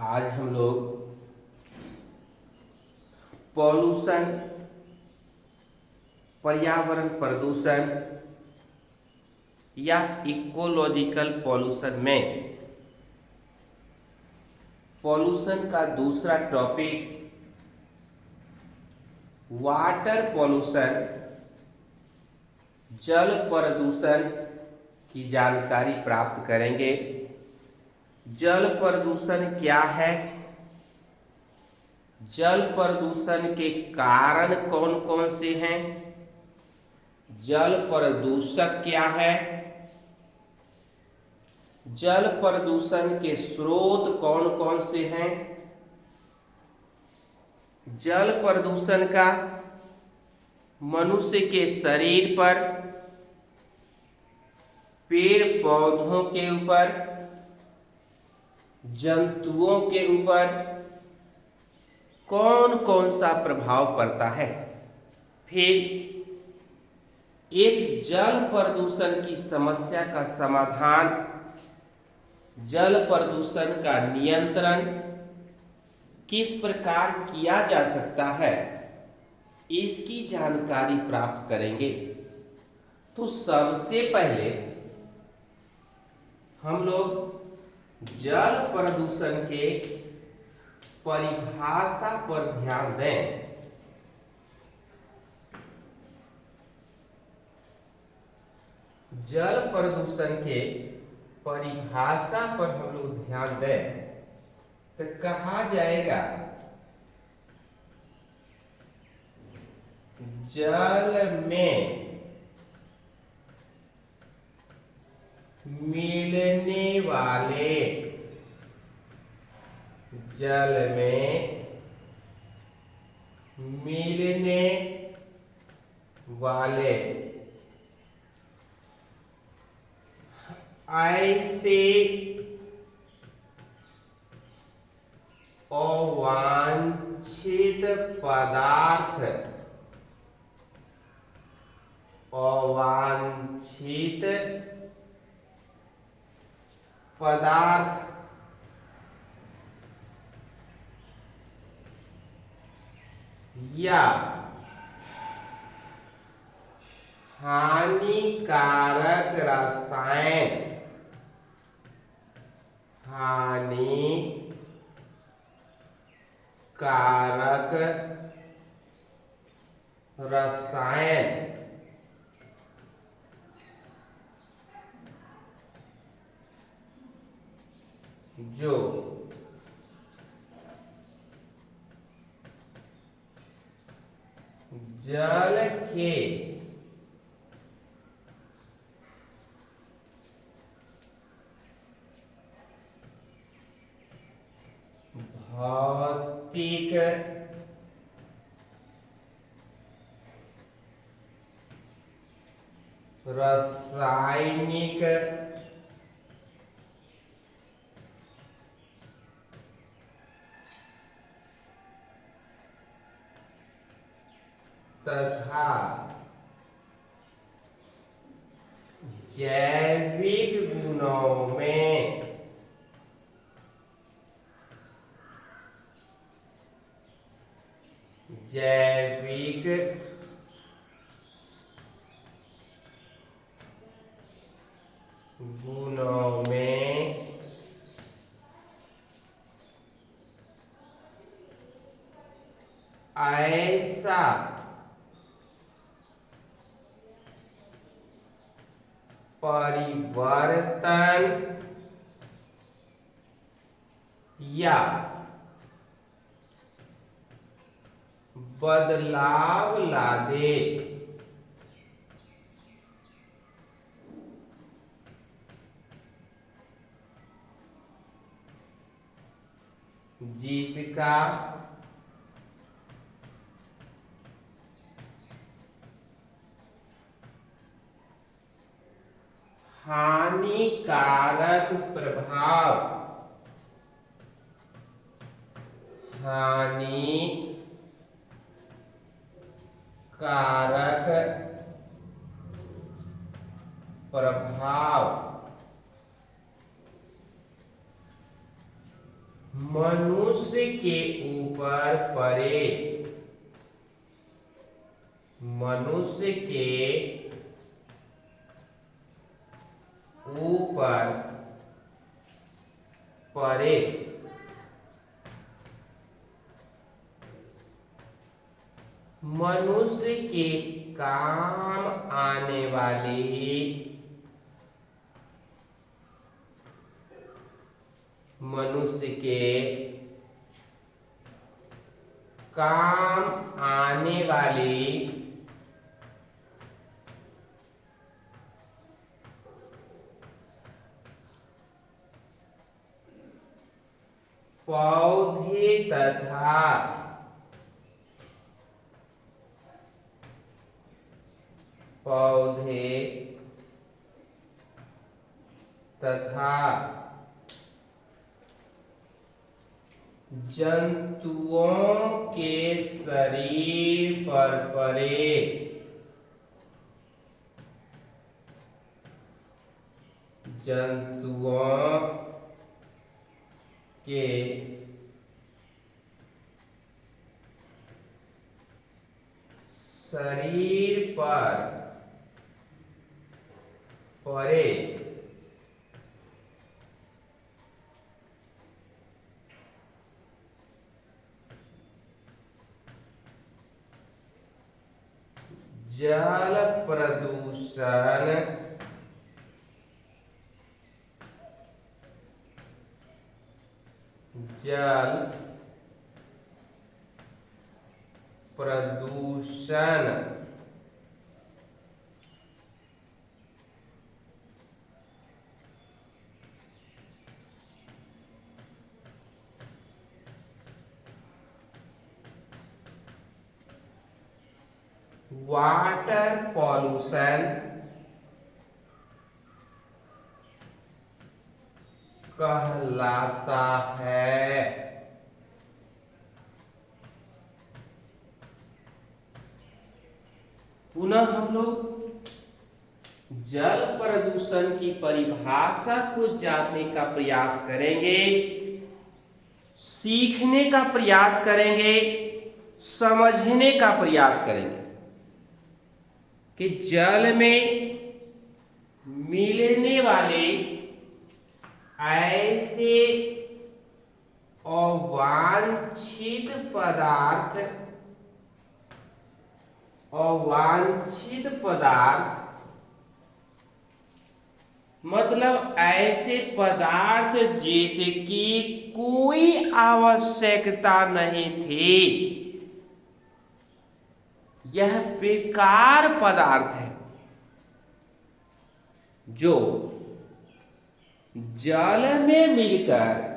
आज हम लोग पॉल्यूशन, पर्यावरण प्रदूषण या इकोलॉजिकल पॉल्यूशन में पॉल्यूशन का दूसरा टॉपिक वाटर पॉल्यूशन, जल प्रदूषण की जानकारी प्राप्त करेंगे। जल प्रदूषण क्या है, जल प्रदूषण के कारण कौन कौन से हैं, जल प्रदूषक क्या है, जल प्रदूषण के स्रोत कौन कौन से हैं, जल प्रदूषण का मनुष्य के शरीर पर, पेड़ पौधों के ऊपर, जंतुओं के ऊपर कौन कौन सा प्रभाव पड़ता है। फिर इस जल प्रदूषण की समस्या का समाधान, जल प्रदूषण का नियंत्रण किस प्रकार किया जा सकता है, इसकी जानकारी प्राप्त करेंगे। तो सबसे पहले हम लोग जल प्रदूषण के परिभाषा पर ध्यान दें। जल प्रदूषण के परिभाषा पर हम लोग ध्यान दें तो कहा जाएगा जल में मिलने वाले, जल में मिलने वाले ऐसे अवांछित पदार्थ, अवांछित पदार्थ या हानिकारक रसायन, हानिकारक रसायन जो जल के भौतिक, रासायनिक तथा जैविक गुणों में जैविक गुणों में ऐसा परिवर्तन या बदलाव ला दे जिसका हानिकारक प्रभाव, हानिकारक प्रभाव मनुष्य के ऊपर पड़े, मनुष्य के ऊपर पड़े, मनुष्य के काम आने वाली, मनुष्य के काम आने वाली पौधे तथा पौधे तथा जंतुओं के शरीर पर पड़े, जंतुओं के शरीर पर पड़े, जल प्रदूषण, जल प्रदूषण वाटर पॉल्यूशन कहलाता है। पुनः हम लोग जल प्रदूषण की परिभाषा को जानने का प्रयास करेंगे, सीखने का प्रयास करेंगे, समझने का प्रयास करेंगे कि जल में मिलने वाले ऐसे अवांछित पदार्थ, अवांछित पदार्थ मतलब ऐसे पदार्थ जैसे कि कोई आवश्यकता नहीं थी, यह बेकार पदार्थ है जो जल में मिलकर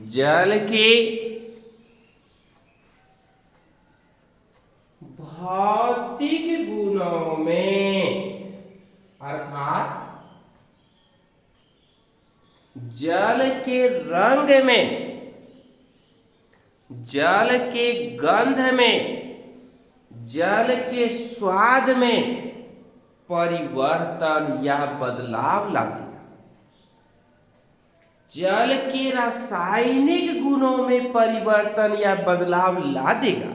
जल के भौतिक गुणों में अर्थात जल के रंग में, जल के गंध में, जल के स्वाद में परिवर्तन या बदलाव ला देगा, जल के रासायनिक गुणों में परिवर्तन या बदलाव ला देगा।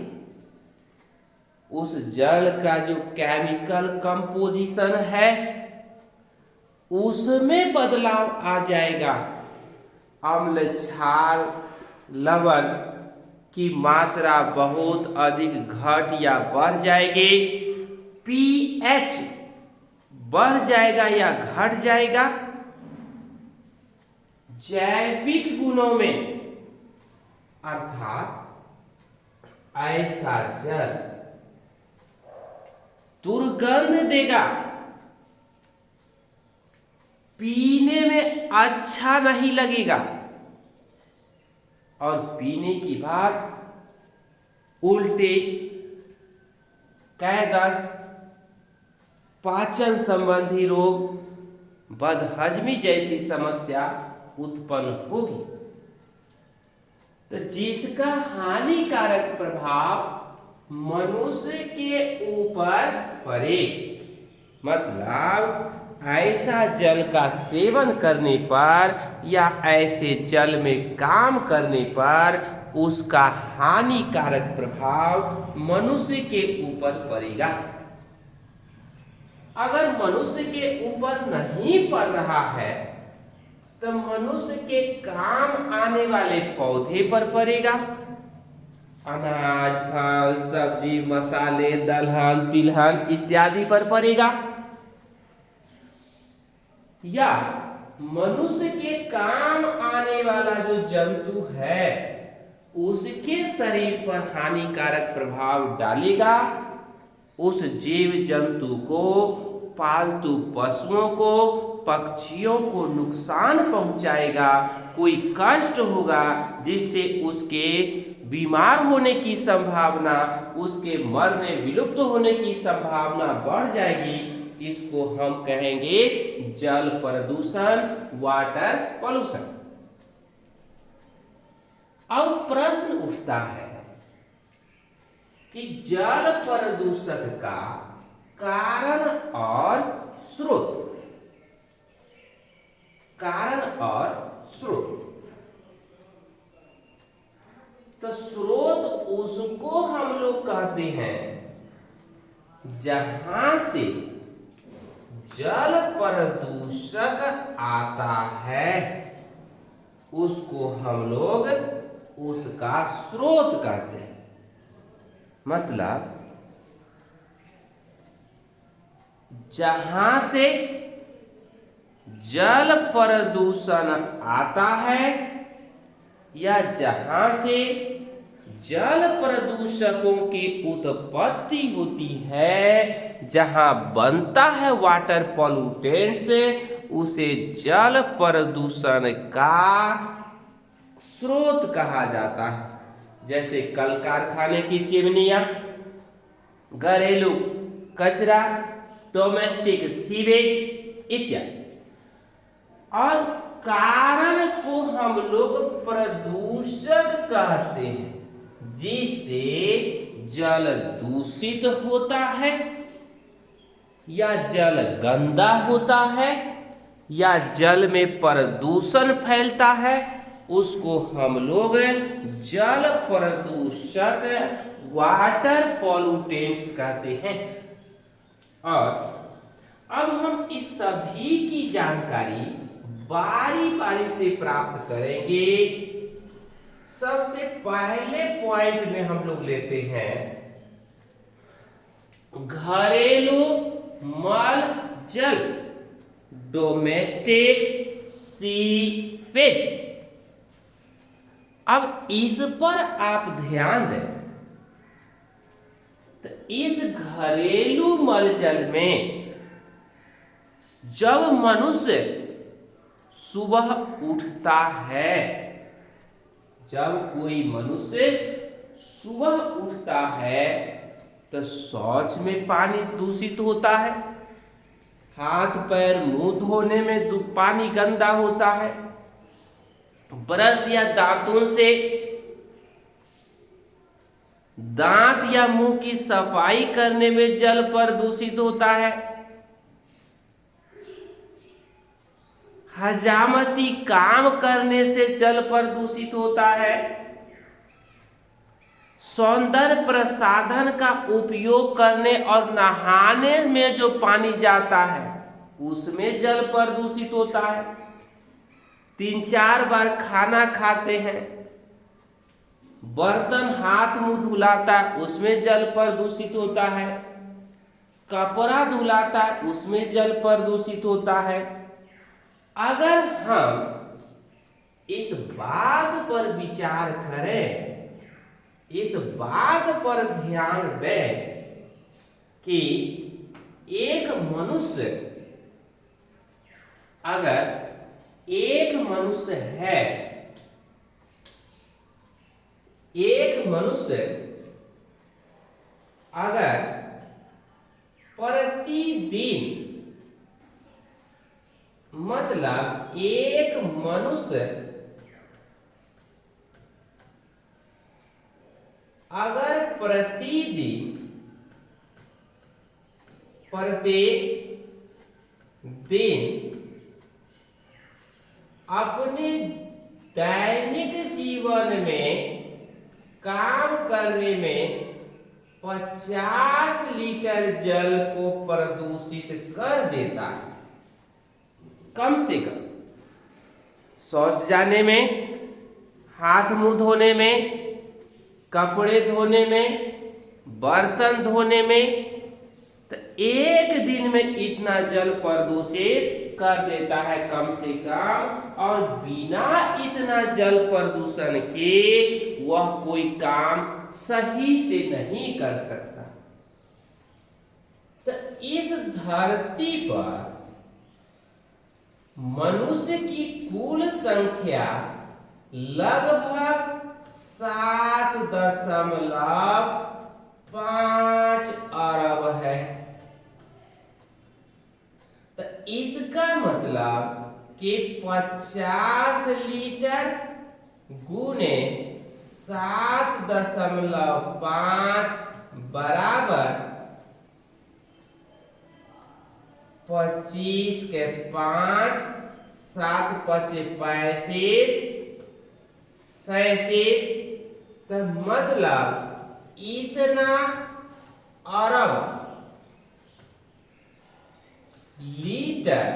उस जल का जो केमिकल कंपोजिशन है उसमें बदलाव आ जाएगा, अम्ल, क्षार, लवण की मात्रा बहुत अधिक घट या बढ़ जाएगी, पीएच बढ़ जाएगा या घट जाएगा। जैविक गुणों में अर्थात ऐसा जल दुर्गंध देगा, पीने में अच्छा नहीं लगेगा और पीने के बाद उल्टे, कैदस्त, पाचन संबंधी रोग, बदहजमी जैसी समस्या उत्पन्न होगी। तो जिसका हानिकारक प्रभाव मनुष्य के ऊपर पड़े, मतलब ऐसा जल का सेवन करने पर या ऐसे जल में काम करने पर उसका हानिकारक प्रभाव मनुष्य के ऊपर पड़ेगा। अगर मनुष्य के ऊपर नहीं पड़ रहा है तो मनुष्य के काम आने वाले पौधे पर पड़ेगा। अनाज, फल, सब्जी, मसाले, दलहन, तिलहन इत्यादि पर पड़ेगा। या मनुष्य के काम आने वाला जो जंतु है उसके शरीर पर हानिकारक प्रभाव डालेगा। उस जीव जंतु को, पालतू पशुओं को, पक्षियों को नुकसान पहुंचाएगा, कोई कष्ट होगा जिससे उसके बीमार होने की संभावना, उसके मरने विलुप्त होने की संभावना बढ़ जाएगी। इसको हम कहेंगे जल प्रदूषण, वाटर पॉल्यूशन। अब प्रश्न उठता है कि जल प्रदूषण का कारण और स्रोत, कारण और स्रोत। तो स्रोत उसको हम लोग कहते हैं जहां से जल प्रदूषक आता है, उसको हम लोग उसका स्रोत कहते हैं। मतलब जहां से जल प्रदूषण आता है या जहां से जल प्रदूषकों की उत्पत्ति होती है, जहां बनता है वाटर पॉल्यूटेंट्स, उसे जल प्रदूषण का स्रोत कहा जाता है। जैसे कल कारखाने की चिमनियां, घरेलू कचरा, डोमेस्टिक सीवेज इत्यादि। और कारण को हम लोग प्रदूषक कहते हैं, जिससे जल दूषित होता है या जल गंदा होता है या जल में प्रदूषण फैलता है, उसको हम लोग जल प्रदूषक, वाटर पॉल्यूटेंट्स कहते हैं। और अब हम इस सभी की जानकारी बारी बारी से प्राप्त करेंगे। सबसे पहले पॉइंट में हम लोग लेते हैं घरेलू मल जल, डोमेस्टिक सीवेज। अब इस पर आप ध्यान दें तो इस घरेलू मल जल में जब मनुष्य सुबह उठता है, जब कोई मनुष्य सुबह उठता है तो शौच में पानी दूषित होता है, हाथ पैर मुंह धोने में पानी गंदा होता है, ब्रश या दांतों से दांत या मुंह की सफाई करने में जल प्रदूषित होता है, हजामती काम करने से जल प्रदूषित होता है, सौंदर्य प्रसाधन का उपयोग करने और नहाने में जो पानी जाता है उसमें जल प्रदूषित होता है, 3-4 बार खाना खाते हैं, बर्तन हाथ मुंह धुलाता है उसमें जल प्रदूषित होता है, कपड़ा धुलाता है उसमें जल प्रदूषित होता है। अगर हम इस बात पर विचार करें, इस बात पर ध्यान दें कि एक मनुष्य, अगर एक मनुष्य है, एक मनुष्य अगर प्रतिदिन, मतलब एक मनुष्य अगर प्रतिदिन प्रत्येक दिन अपने दैनिक जीवन में काम करने में 50 लीटर जल को प्रदूषित कर देता है। कम से कम शौच जाने में, हाथ मुंह धोने में, कपड़े धोने में, बर्तन धोने में, तो एक दिन में इतना जल प्रदूषित कर देता है कम से कम। और बिना इतना जल प्रदूषण के वह कोई काम सही से नहीं कर सकता। तो इस धरती पर मनुष्य की कुल संख्या लगभग 7.5 अरब है। तो इसका मतलब कि 50 लीटर गुने 7.5 बराबर 25 के 5, 7 पचे 35, 37। तो मतलब इतना अरब लीटर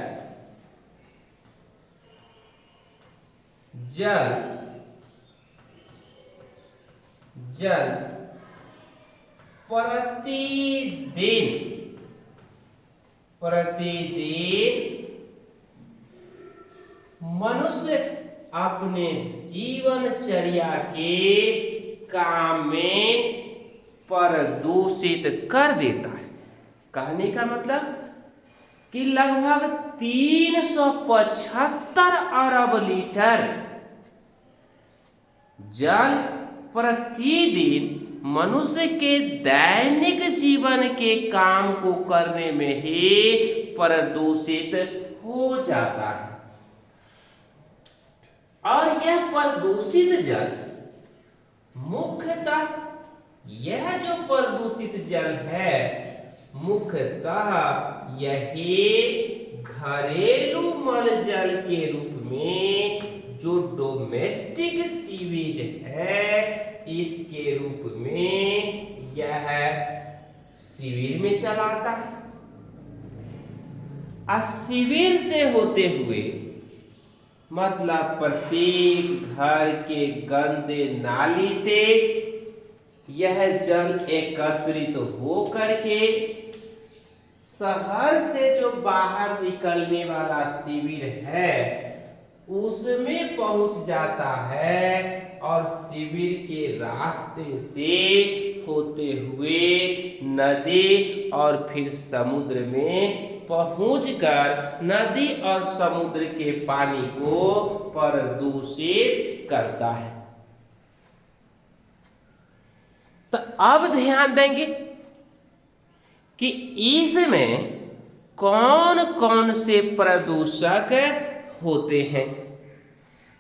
जल प्रतिदिन मनुष्य अपने जीवनचर्या के काम में प्रदूषित कर देता है। कहने का मतलब कि लगभग 375 अरब लीटर जल प्रतिदिन मनुष्य के दैनिक जीवन के काम को करने में ही प्रदूषित हो जाता है। और यह प्रदूषित जल मुख्यतः, यह जो प्रदूषित जल है मुख्यतः यही घरेलू मल जल के रूप में जो डोमेस्टिक सीवेज है इसके रूप में यह शिविर में चलाता है। शिविर से होते हुए मतलब प्रत्येक घर के गंदे नाली से यह जल एकत्रित हो करके शहर से जो बाहर निकलने वाला शिविर है उसमें पहुंच जाता है और शिविर के रास्ते से होते हुए नदी और फिर समुद्र में पहुंचकर नदी और समुद्र के पानी को प्रदूषित करता है। तो अब ध्यान देंगे कि इसमें कौन कौन से प्रदूषक होते हैं।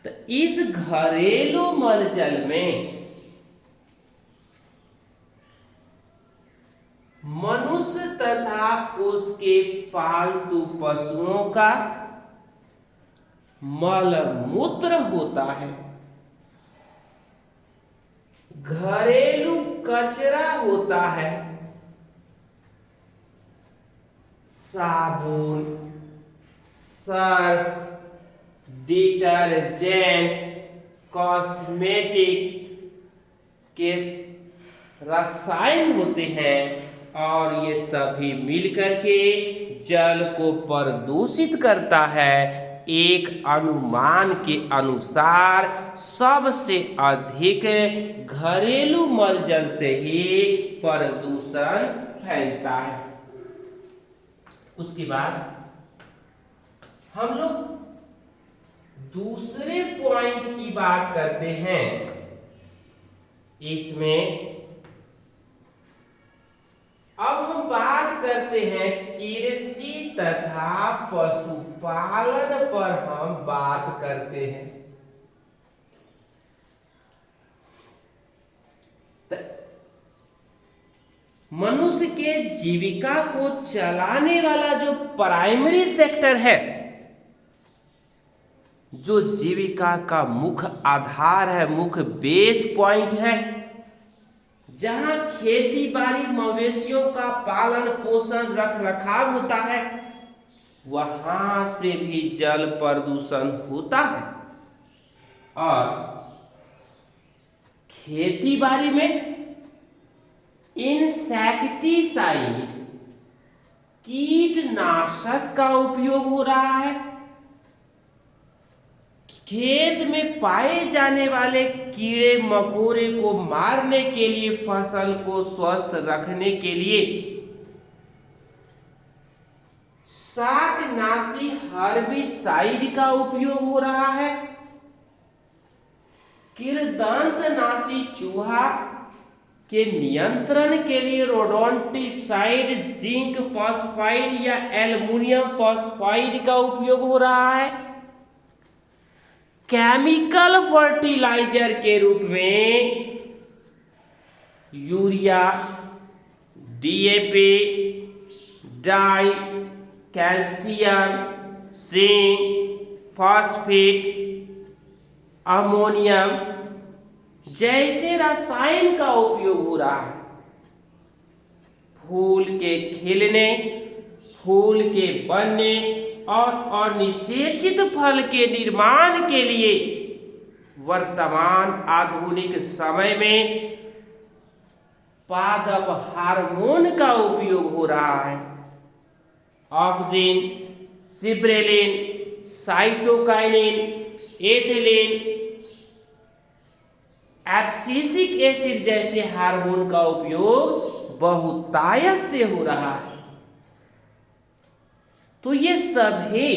तो इस घरेलू मल जल में मनुष्य तथा उसके पालतू पशुओं का मल मूत्र होता है, घरेलू कचरा होता है, साबुन, सर्फ, डिटर्जेंट, कॉस्मेटिक के रसायन होते हैं और ये सभी मिलकर के जल को प्रदूषित करता है। एक अनुमान के अनुसार सबसे अधिक घरेलू मल जल से ही प्रदूषण फैलता है। उसके बाद हम लोग दूसरे पॉइंट की बात करते हैं। इसमें अब हम बात करते हैं कृषि तथा पशुपालन पर हम बात करते हैं। मनुष्य के जीविका को चलाने वाला जो प्राइमरी सेक्टर है, जो जीविका का मुख्य आधार है, मुख्य बेस पॉइंट है, जहां खेती बाड़ी मवेशियों का पालन पोषण रख रखाव होता है, वहां से भी जल प्रदूषण होता है। और खेती बाड़ी में इंसेक्टिसाइड कीटनाशक का उपयोग हो रहा है। खेत में पाए जाने वाले कीड़े मकोड़े को मारने के लिए, फसल को स्वस्थ रखने के लिए शाकनाशी हर्बिसाइड का उपयोग हो रहा है। कृंतकनाशी चूहा के नियंत्रण के लिए रोडेंटिसाइड, जिंक फॉस्फाइड या एल्युमिनियम फॉस्फाइड का उपयोग हो रहा है। केमिकल फर्टिलाइजर के रूप में यूरिया, डीएपी, डाई, कैल्शियम, जिंक, फॉस्फेट, अमोनियम जैसे रसायन का उपयोग हो रहा है। फूल के खिलने, फूल के बनने और निषेचित फल के निर्माण के लिए वर्तमान आधुनिक समय में पादप हार्मोन का उपयोग हो रहा है। Auxin, gibberellin, cytokinin, ethylene, abscisic acid जैसे हार्मोन का उपयोग बहुतायत से हो रहा है। तो ये सभी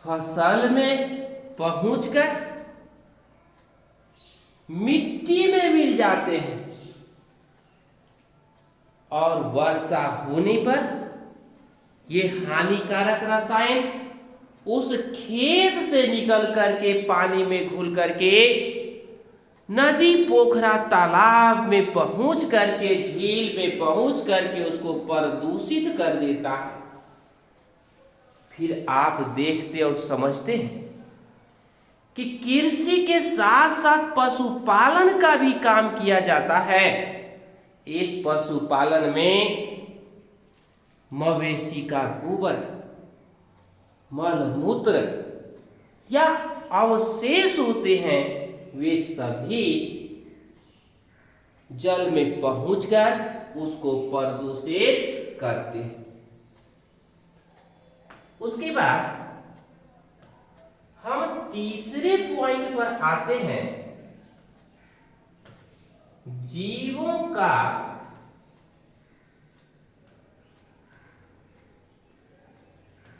फसल में पहुंचकर मिट्टी में मिल जाते हैं और वर्षा होने पर ये हानिकारक रसायन उस खेत से निकल करके पानी में घुल करके नदी, पोखरा, तालाब में पहुंच करके, झील में पहुंच करके उसको प्रदूषित कर देता है। फिर आप देखते और समझते हैं कि कृषि के साथ साथ पशुपालन का भी काम किया जाता है। इस पशुपालन में मवेशी का गोबर, मलमूत्र या अवशेष होते हैं, वे सभी जल में पहुंचकर उसको प्रदूषित करते हैं। उसके बाद हम तीसरे पॉइंट पर आते हैं, जीवों का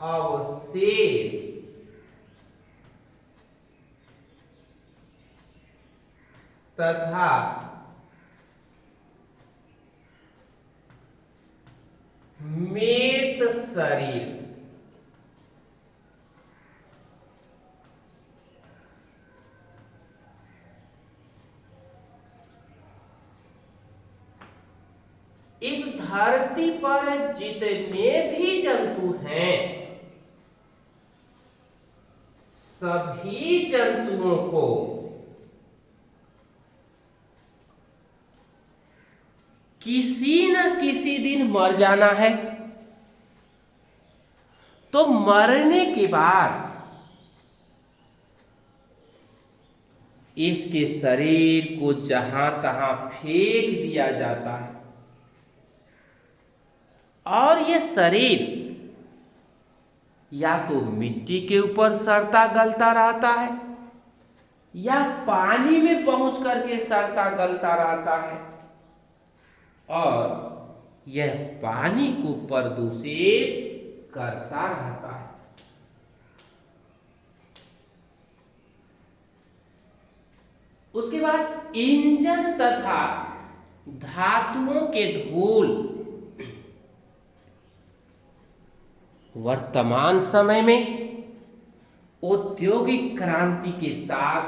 अवशेष तथा मृत शरीर। इस धरती पर जितने भी जंतु हैं, सभी जंतुओं को किसी न किसी दिन मर जाना है। तो मरने के बाद इसके शरीर को जहां तहां फेंक दिया जाता है और यह शरीर या तो मिट्टी के ऊपर सड़ता गलता रहता है या पानी में पहुंच करके सड़ता गलता रहता है और यह पानी को प्रदूषित करता रहता है। उसके बाद इंजन तथा धातुओं के धूल वर्तमान समय में औद्योगिक क्रांति के साथ,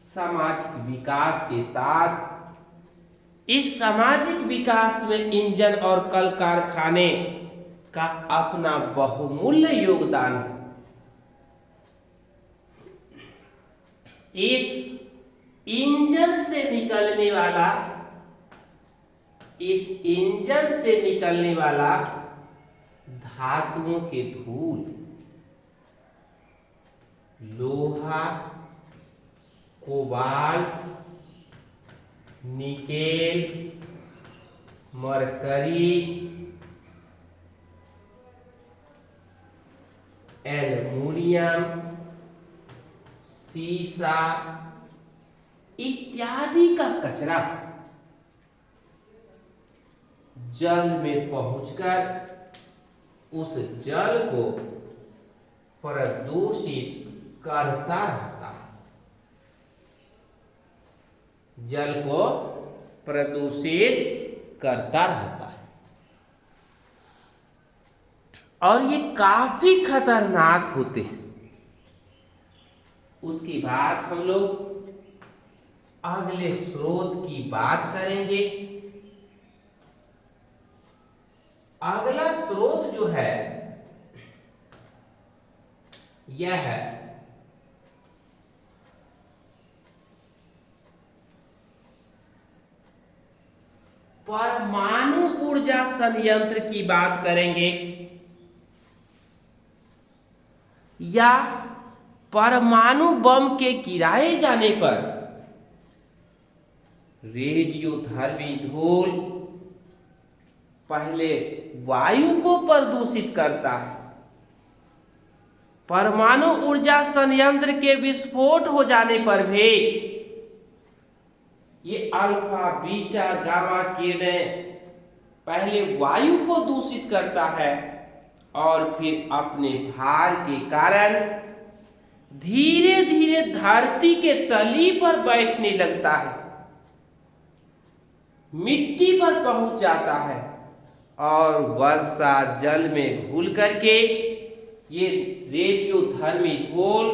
सामाजिक विकास के साथ इस सामाजिक विकास में इंजन और कल कारखाने का अपना बहुमूल्य योगदान है। इस इंजन से निकलने वाला धातुओं के धूल, लोहा, कोबाल्ट, निकेल, मरकरी, एल्युमिनियम, सीसा इत्यादि का कचरा जल में पहुंचकर उस जल को प्रदूषित करता रहता है। जल को प्रदूषित करता रहता है और ये काफी खतरनाक होते हैं। उसके बाद हम लोग अगले स्रोत की बात करेंगे। अगला स्रोत जो है यह है परमाणु ऊर्जा संयंत्र की बात करेंगे या परमाणु बम के गिराए जाने पर रेडियोधर्मी धूल पहले वायु को प्रदूषित करता है। परमाणु ऊर्जा संयंत्र के विस्फोट हो जाने पर भी ये अल्फा बीटा गामा किरणें पहले वायु को दूषित करता है और फिर अपने भार के कारण धीरे धीरे धरती के तली पर बैठने लगता है, मिट्टी पर पहुंच जाता है और वर्षा जल में घुल करके ये रेडियोधर्मी धूल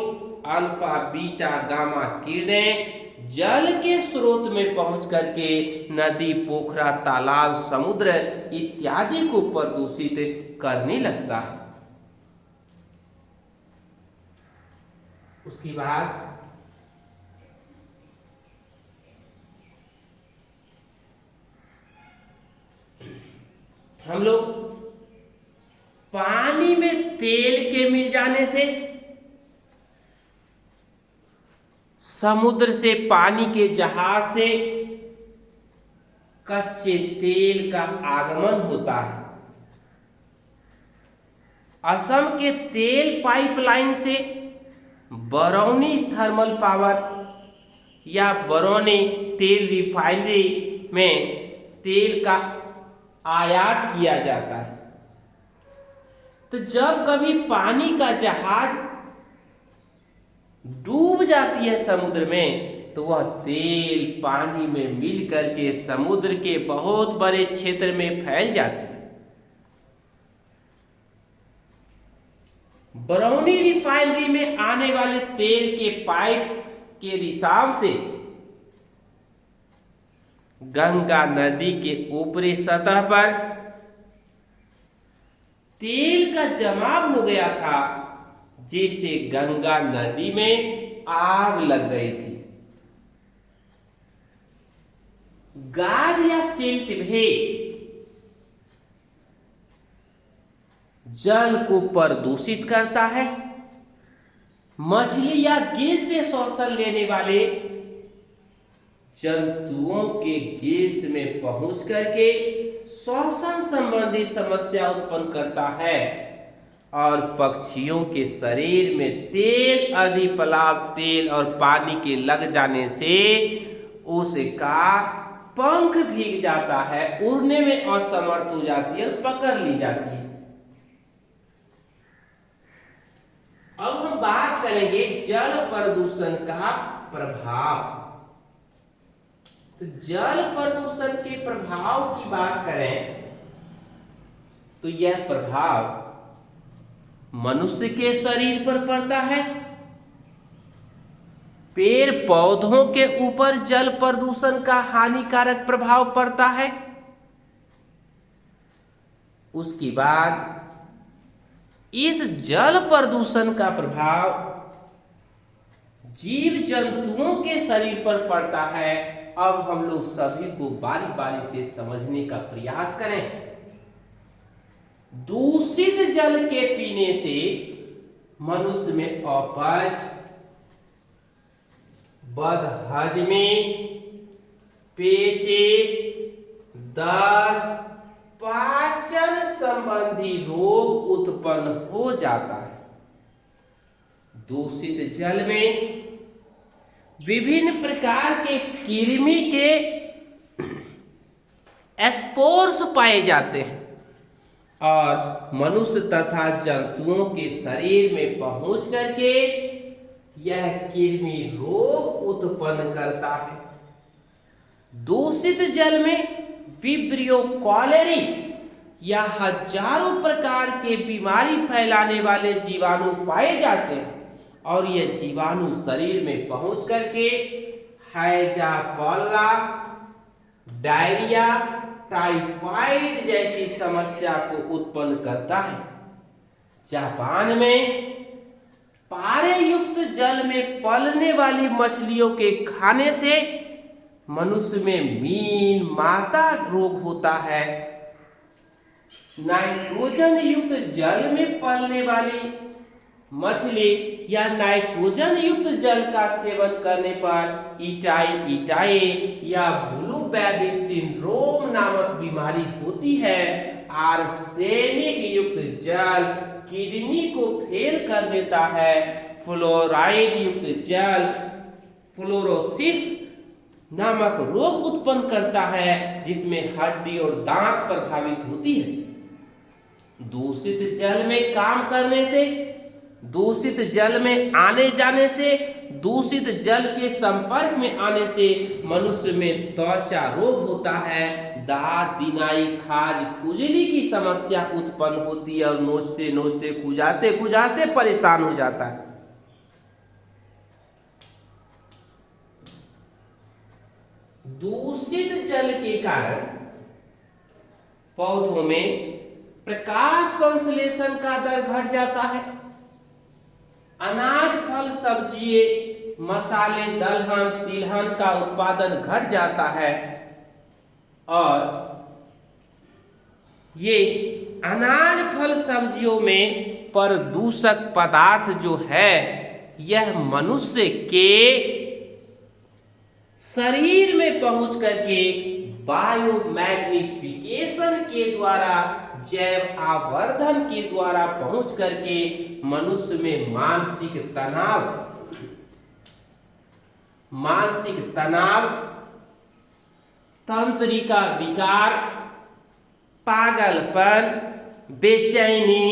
अल्फा बीटा गामा किरणें जल के स्रोत में पहुंच करके नदी, पोखरा, तालाब, समुद्र इत्यादि को प्रदूषित करने लगता है। उसके बाद हम लोग पानी में तेल के मिल जाने से, समुद्र से पानी के जहाज से कच्चे तेल का आगमन होता है। असम के तेल पाइपलाइन से बरौनी थर्मल पावर या बरौनी तेल रिफाइनरी में तेल का आयात किया जाता है। तो जब कभी पानी का जहाज डूब जाती है समुद्र में, तो वह तेल पानी में मिल करके समुद्र के बहुत बड़े क्षेत्र में फैल जाती है। बरौनी रिफाइनरी में आने वाले तेल के पाइप के रिसाव से गंगा नदी के ऊपरी सतह पर तेल का जमाव हो गया था, जिससे गंगा नदी में आग लग गई थी। गाद या सिल्ट भी जल को प्रदूषित करता है। मछली या गैस से श्वसन लेने वाले जंतुओं के गैस में पहुंच करके श्वसन संबंधी समस्या उत्पन्न करता है और पक्षियों के शरीर में तेल अधिपलाव तेल और पानी के लग जाने से उसका पंख भीग जाता है, उड़ने में असमर्थ हो जाती है और पकड़ ली जाती है। अब हम बात करेंगे जल प्रदूषण का प्रभाव। तो जल प्रदूषण के प्रभाव की बात करें तो यह प्रभाव मनुष्य के शरीर पर पड़ता है, पेड़ पौधों के ऊपर जल प्रदूषण का हानिकारक प्रभाव पड़ता है। उसके बाद इस जल प्रदूषण का प्रभाव जीव जंतुओं के शरीर पर पड़ता है। अब हम लोग सभी को बारी बारी से समझने का प्रयास करें। दूषित जल के पीने से मनुष्य में अपच, बदहजमी, पेचिश, दस्त, पाचन संबंधी रोग उत्पन्न हो जाता है। दूषित जल में विभिन्न प्रकार के कृमि के स्पोर्स पाए जाते हैं और मनुष्य तथा जंतुओं के शरीर में पहुंच करके यह कृमि रोग उत्पन्न करता है। दूषित जल में विब्रियो कॉलेरी या हजारों प्रकार के बीमारी फैलाने वाले जीवाणु पाए जाते हैं और यह जीवाणु शरीर में पहुंच करके हैजा, कॉलरा, डायरिया, टाइफाइड जैसी समस्या को उत्पन्न करता है। जापान में पारे युक्त जल में पलने वाली मछलियों के खाने से मनुष्य में मीन माता रोग होता है। नाइट्रोजन युक्त जल में पलने वाली मछली या नाइट्रोजन युक्त जल का सेवन करने पर इटाई या ब्लू बेबी सिंड्रोम नामक बीमारी होती है। आर्सेनिक युक्त जल किडनी को फेल कर देता है। फ्लोराइड युक्त जल फ्लोरोसिस नामक रोग उत्पन्न करता है जिसमें हड्डी और दांत प्रभावित होती है। दूषित जल में काम करने से, दूषित जल में आने जाने से, दूषित जल के संपर्क में आने से मनुष्य में त्वचा रोग होता है। दांत दिनाई, खाज, खुजली की समस्या उत्पन्न होती है और नोचते नोचते खुजाते खुजाते परेशान हो जाता है। दूषित जल के कारण पौधों में प्रकाश संश्लेषण का दर घट जाता है। अनाज, फल, सब्जियां, मसाले, दलहन, तिलहन का उत्पादन घट जाता है और ये अनाज, फल, सब्जियों में प्रदूषक पदार्थ जो है यह मनुष्य के शरीर में पहुंच करके बायोमैग्निफिकेशन के द्वारा, जैव आवर्धन के द्वारा पहुंच करके मनुष्य में मानसिक तनाव, तंत्रिका विकार, पागलपन, बेचैनी,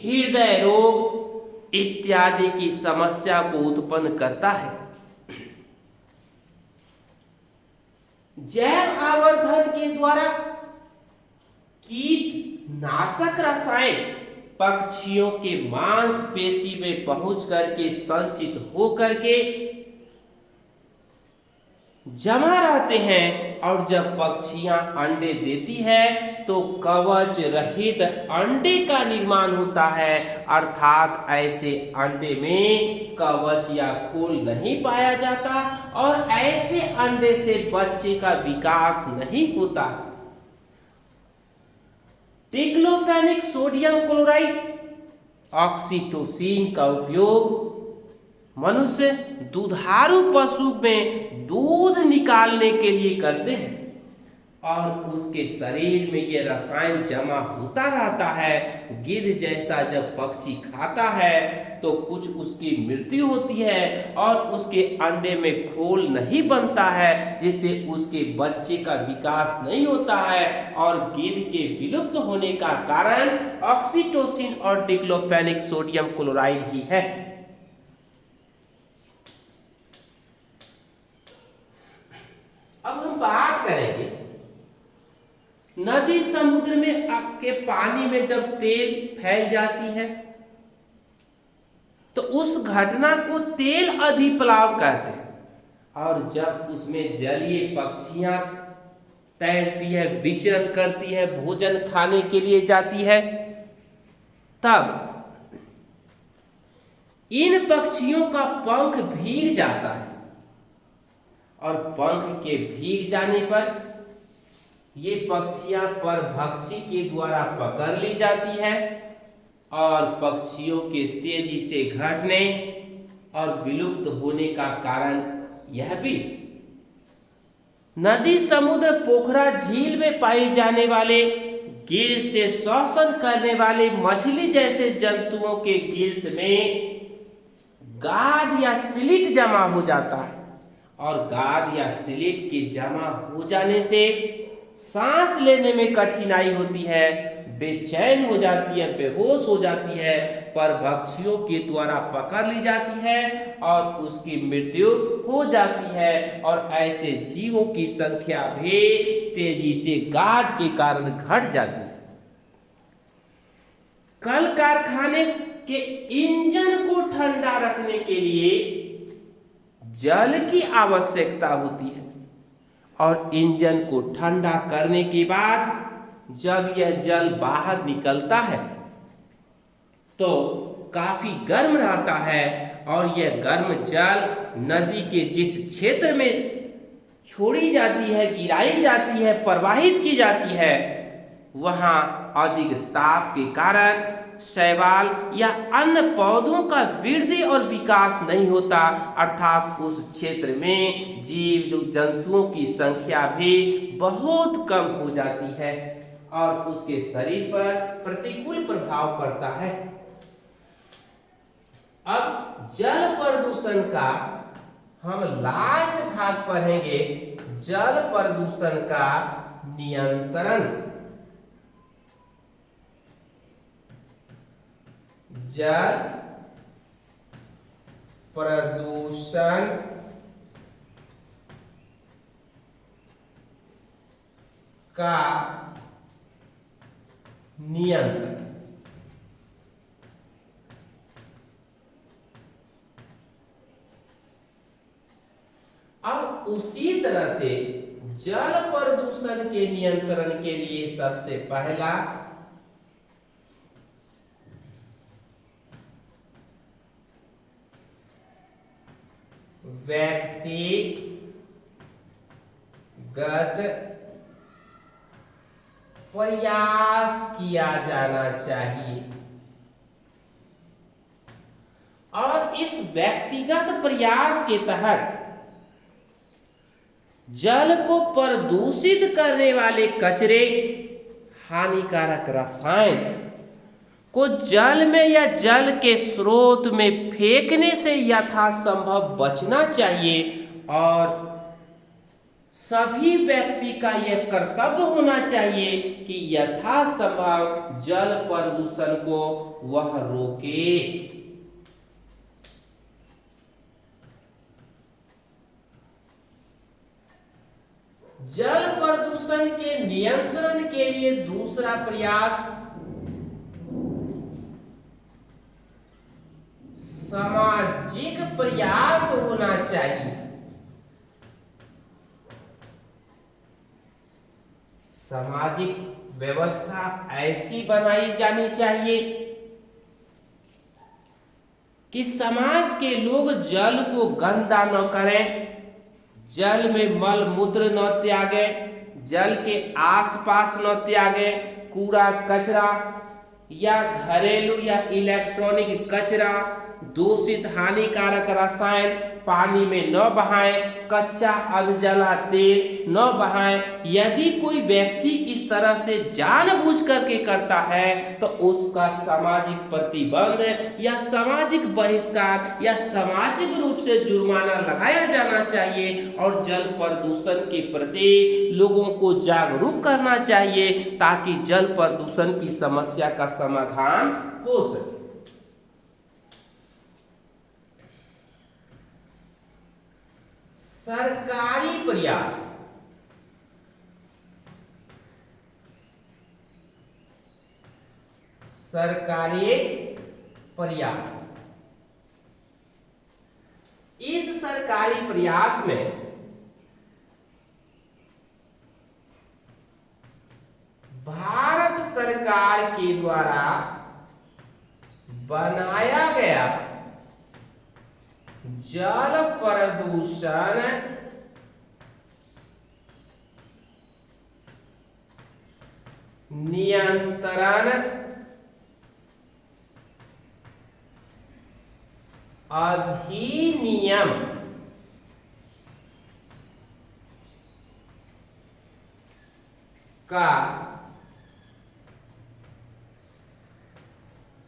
हृदय रोग इत्यादि की समस्या को उत्पन्न करता है। जैव आवर्धन के द्वारा कीटनाशक रसायन पक्षियों के मांसपेशी में पहुंच करके संचित हो करके जमा रहते हैं और जब पक्षियां अंडे देती है तो कवच रहित अंडे का निर्माण होता है, अर्थात ऐसे अंडे में कवच या खोल नहीं पाया जाता और ऐसे अंडे से बच्चे का विकास नहीं होता। डिक्लोफेनिक सोडियम क्लोराइड ऑक्सीटोसिन का उपयोग मनुष्य दुधारू पशु में दूध निकालने के लिए करते हैं और उसके शरीर में ये रसायन जमा होता रहता है। गिद्ध जैसा जब पक्षी खाता है तो कुछ उसकी मृत्यु होती है और उसके अंडे में खोल नहीं बनता है, जिससे उसके बच्चे का विकास नहीं होता है और गिद्ध के विलुप्त होने का कारण ऑक्सीटोसिन और डिक्लोफेनिक सोडियम क्लोराइड ही है। अब हम बात करेंगे नदी समुद्र में के पानी में जब तेल फैल जाती है तो उस घटना को तेल अधिप्लाव कहते हैं। और जब उसमें जलीय पक्षियां तैरती है, विचरण करती है, भोजन खाने के लिए जाती है, तब इन पक्षियों का पंख भीग जाता है और पंख के भीग जाने पर ये पक्षियां परभक्षी के द्वारा पकड़ ली जाती है और पक्षियों के तेजी से घटने और विलुप्त होने का कारण यह भी। नदी, समुद्र, पोखरा, झील में पाए जाने वाले गिल्स से श्वसन करने वाले मछली जैसे जंतुओं के गिल्स में गाद या स्लिट जमा हो जाता है और गाद या स्लिट के जमा हो जाने से सांस लेने में कठिनाई होती है, बेचैन हो जाती है, बेहोश हो जाती है, परभक्षियों के द्वारा पकड़ ली जाती है और उसकी मृत्यु हो जाती है। और ऐसे जीवों की संख्या भी तेजी से गाद के कारण घट जाती है। कल कारखाने के इंजन को ठंडा रखने के लिए जल की आवश्यकता होती है और इंजन को ठंडा करने के बाद जब यह जल बाहर निकलता है तो काफी गर्म रहता है और यह गर्म जल नदी के जिस क्षेत्र में छोड़ी जाती है, गिराई जाती है, प्रवाहित की जाती है, वहां अधिक ताप के कारण शैवाल या अन्य पौधों का वृद्धि और विकास नहीं होता, अर्थात उस क्षेत्र में जीव जंतुओं की संख्या भी बहुत कम हो जाती है और उसके शरीर पर प्रतिकूल प्रभाव पड़ता है। अब जल प्रदूषण का हम लास्ट भाग पढ़ेंगे, जल प्रदूषण का नियंत्रण। जल प्रदूषण का नियंत्रण। अब उसी तरह से जल प्रदूषण के नियंत्रण के लिए सबसे पहला व्यक्तिगत प्रयास किया जाना चाहिए और इस व्यक्तिगत प्रयास के तहत जल को प्रदूषित करने वाले कचरे, हानिकारक रसायन को जल में या जल के स्रोत में फेंकने से यथासंभव बचना चाहिए और सभी व्यक्ति का यह कर्तव्य होना चाहिए कि यथासंभव जल प्रदूषण को वह रोके। जल प्रदूषण के नियंत्रण के लिए दूसरा प्रयास सामाजिक प्रयास होना चाहिए। सामाजिक व्यवस्था ऐसी बनाई जानी चाहिए कि समाज के लोग जल को गंदा न करें, जल में मल मूत्र न त्यागें, जल के आसपास न त्यागें, कूड़ा कचरा या घरेलू या इलेक्ट्रॉनिक कचरा, दूषित हानिकारक रसायन पानी में न बहाएं, कच्चा अधजला तेल न बहाएं। यदि कोई व्यक्ति इस तरह से जानबूझ करके करता है तो उसका सामाजिक प्रतिबंध या सामाजिक बहिष्कार या सामाजिक रूप से जुर्माना लगाया जाना चाहिए और जल प्रदूषण के प्रति लोगों को जागरूक करना चाहिए ताकि जल प्रदूषण की समस्या का समाधान हो सके। सरकारी प्रयास, सरकारी प्रयास सरकारी प्रयास में भारत सरकार के द्वारा बनाया गया जल प्रदूषण नियंत्रण अधिनियम का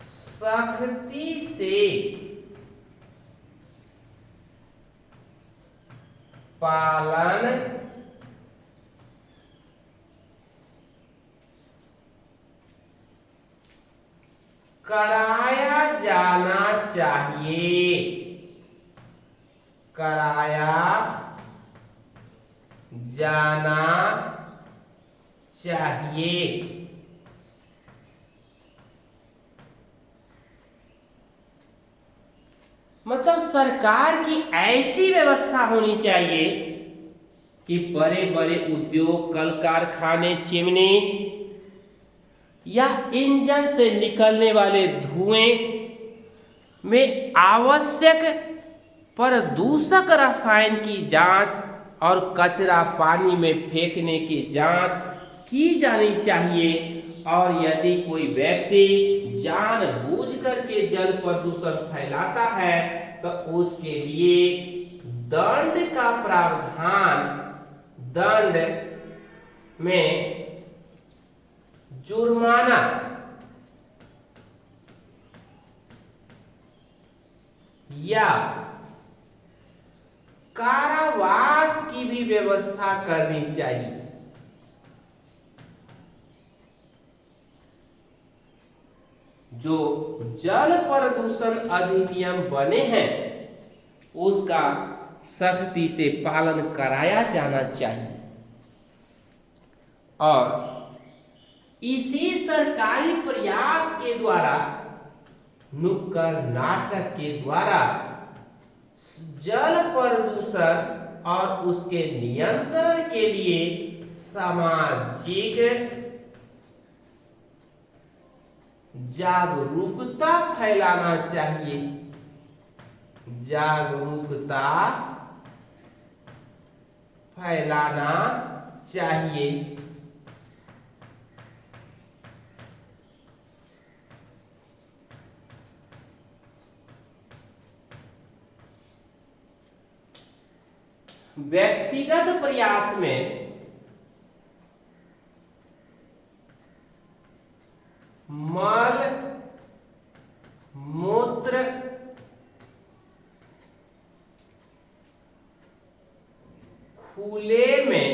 सख्ती से पालन कराया जाना चाहिए, कराया जाना चाहिए। मतलब सरकार की ऐसी व्यवस्था होनी चाहिए कि बड़े बड़े उद्योग, कल कारखाने, चिमनी या इंजन से निकलने वाले धुएं में आवश्यक प्रदूषक रसायन की जांच और कचरा पानी में फेंकने की जांच की जानी चाहिए। और यदि कोई व्यक्ति जानबूझ करके जल प्रदूषण फैलाता है तो उसके लिए दंड का प्रावधान, दंड में जुर्माना या कारावास की भी व्यवस्था करनी चाहिए। जो जल प्रदूषण अधिनियम बने हैं उसका सख्ती से पालन कराया जाना चाहिए। और इसी सरकारी प्रयास के द्वारा, नुक्कड़ नाटक के द्वारा जल प्रदूषण और उसके नियंत्रण के लिए सामाजिक जागरूकता फैलाना चाहिए, जागरूकता फैलाना चाहिए। व्यक्तिगत प्रयास में मल मूत्र खुले में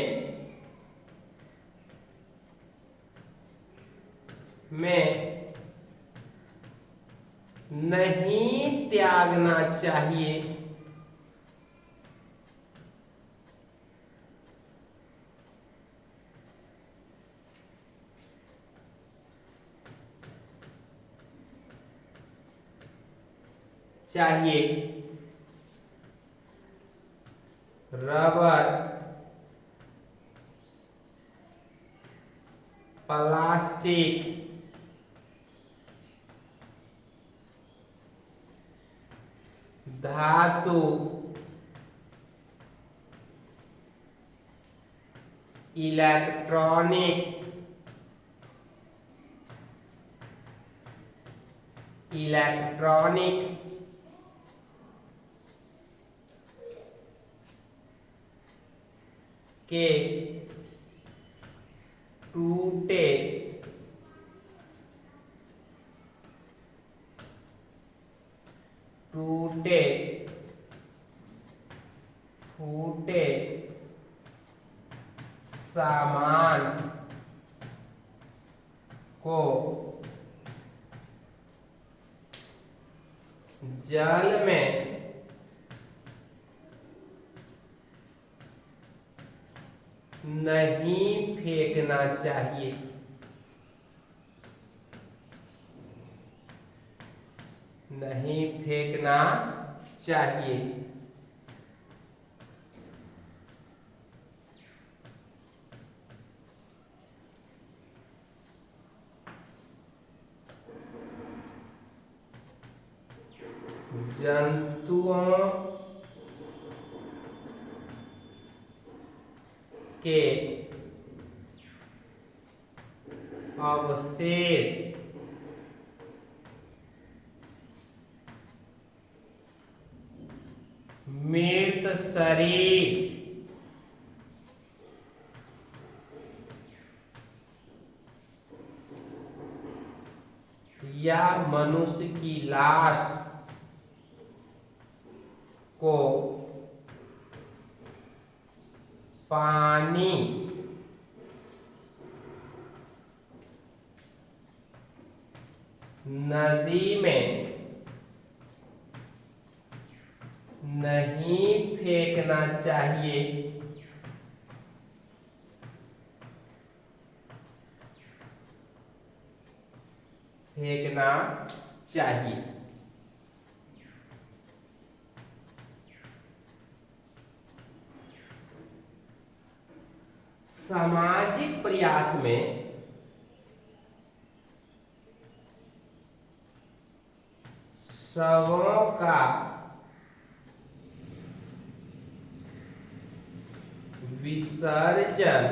नहीं त्यागना चाहिए। रबर, प्लास्टिक, धातु, इलेक्ट्रॉनिक के टूटे फूटे सामान को जल में नहीं फेंकना चाहिए। नहीं फेंकना चाहिए। जंतुओं के अवशेष मृत शरीर या मनुष्य की लाश को पानी नदी में नहीं फेंकना चाहिए। फेंकना चाहिए। सामाजिक प्रयास में शवों का विसर्जन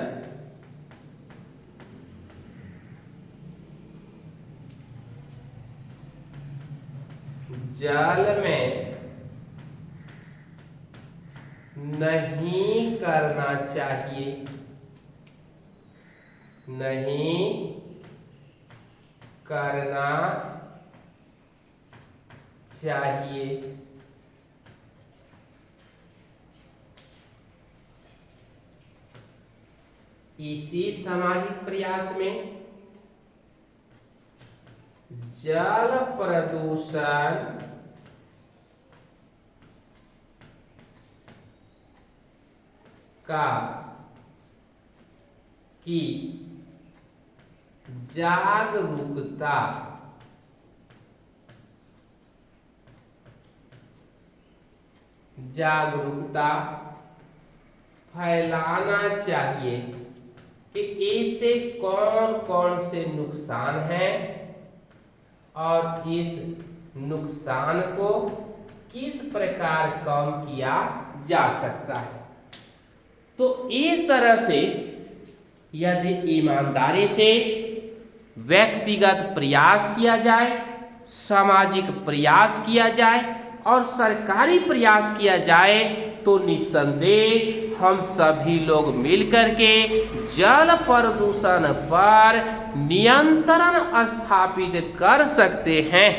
जल में नहीं करना चाहिए। नहीं करना चाहिए। इसी सामाजिक प्रयास में जल प्रदूषण का की जागरूकता फैलाना चाहिए कि इससे कौन कौन से नुकसान हैं और इस नुकसान को किस प्रकार कम किया जा सकता है। तो इस तरह से यदि ईमानदारी से व्यक्तिगत प्रयास किया जाए, सामाजिक प्रयास किया जाए और सरकारी प्रयास किया जाए तो निस्संदेह हम सभी लोग मिलकर के जल प्रदूषण पर नियंत्रण स्थापित कर सकते हैं।